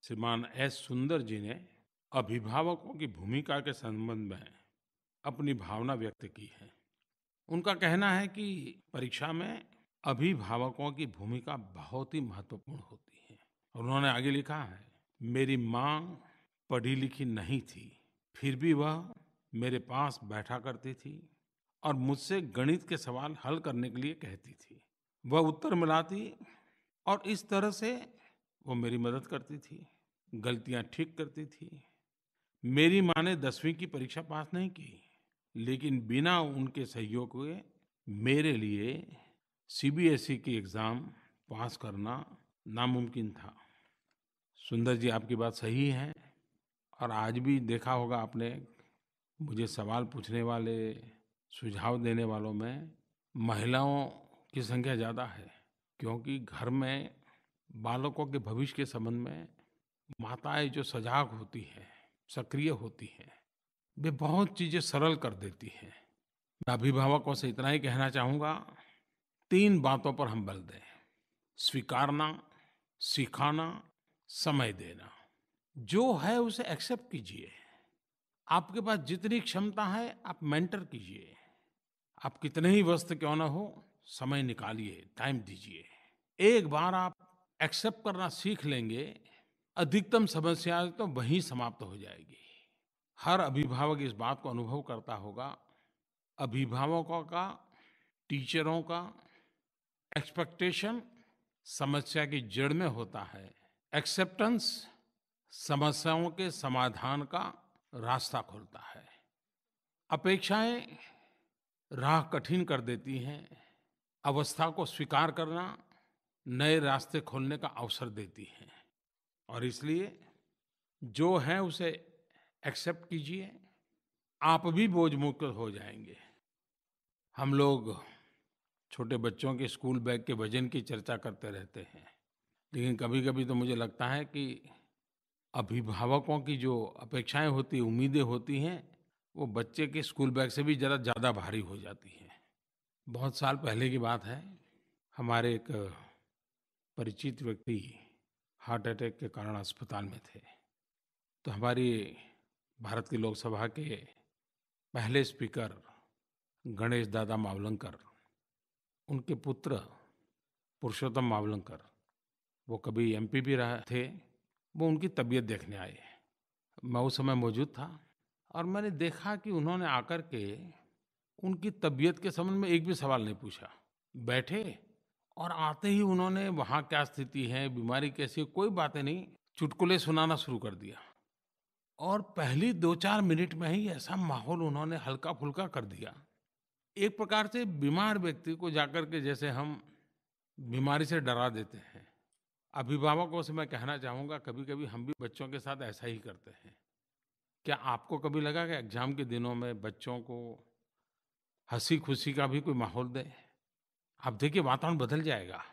श्रीमान एस सुंदर जी ने अभिभावकों की भूमिका के संबंध में अपनी भावना व्यक्त की है। उनका कहना है कि परीक्षा में अभिभावकों की भूमिका बहुत ही महत्वपूर्ण होती है। और उन्होंने आगे लिखा है, मेरी माँ पढ़ी लिखी नहीं थी, फिर भी वह मेरे पास बैठा करती थी और मुझसे गणित के सवाल हल करने के लिए कहती थी। वह उत्तर मिलाती और इस तरह से वो मेरी मदद करती थी, गलतियां ठीक करती थी। मेरी माँ ने 10वीं की परीक्षा पास नहीं की, लेकिन बिना उनके सहयोग के मेरे लिए सीबीएसई की एग्जाम पास करना नामुमकिन था। सुंदर जी, आपकी बात सही है। और आज भी देखा होगा आपने, मुझे सवाल पूछने वाले, सुझाव देने वालों में महिलाओं की संख्या ज़्यादा है, क्योंकि घर में बालकों के भविष्य के संबंध में माताएं जो सजग होती हैं, सक्रिय होती हैं, वे बहुत चीज़ें सरल कर देती हैं। मैं अभिभावकों से इतना ही कहना चाहूँगा, 3 बातों पर हम बल दें: स्वीकारना, सिखाना, समय देना। जो है उसे एक्सेप्ट कीजिए। आपके पास जितनी क्षमता है आप मेंटर कीजिए। आप कितने ही व्यस्त क्यों न हो, समय निकालिए, टाइम दीजिए। एक बार आप एक्सेप्ट करना सीख लेंगे, अधिकतम समस्याएं तो वहीं समाप्त हो जाएगी। हर अभिभावक इस बात को अनुभव करता होगा। अभिभावकों का, टीचरों का एक्सपेक्टेशन समस्या की जड़ में होता है। एक्सेप्टेंस समस्याओं के समाधान का रास्ता खोलता है। अपेक्षाएं राह कठिन कर देती हैं। अवस्था को स्वीकार करना नए रास्ते खोलने का अवसर देती हैं। और इसलिए जो है उसे एक्सेप्ट कीजिए, आप भी बोझ मुक्त हो जाएंगे। हम लोग छोटे बच्चों के स्कूल बैग के वजन की चर्चा करते रहते हैं, लेकिन कभी-कभी तो मुझे लगता है कि अभिभावकों की जो अपेक्षाएं होती, उम्मीदें होती हैं, वो बच्चे के स्कूल बैग से भी ज़रा ज़्यादा भारी हो जाती हैं। बहुत साल पहले की बात है, हमारे एक परिचित व्यक्ति हार्ट अटैक के कारण अस्पताल में थे। तो हमारी भारत की लोकसभा के पहले स्पीकर गणेश दादा मावलंकर, उनके पुत्र पुरुषोत्तम मावलंकर, वो कभी एमपी भी रहे थे, वो उनकी तबीयत देखने आए। मैं उस समय मौजूद था और मैंने देखा कि उन्होंने आकर के उनकी तबीयत के संबंध में एक भी सवाल नहीं पूछा। बैठे और आते ही उन्होंने वहाँ क्या स्थिति है, बीमारी कैसी है, कोई बातें नहीं, चुटकुले सुनाना शुरू कर दिया। और पहली 2-4 मिनट में ही ऐसा माहौल उन्होंने हल्का-फुल्का कर दिया। एक प्रकार से बीमार व्यक्ति को जाकर के जैसे हम बीमारी से डरा देते हैं। अभिभावकों से मैं कहना चाहूँगा, कभी-कभी हम भी बच्चों के साथ ऐसा ही करते हैं। क्या आपको कभी लगा कि एग्ज़ाम के दिनों में बच्चों को हँसी-खुशी का भी कोई माहौल दें? आप देखिए वातावरण बदल जाएगा।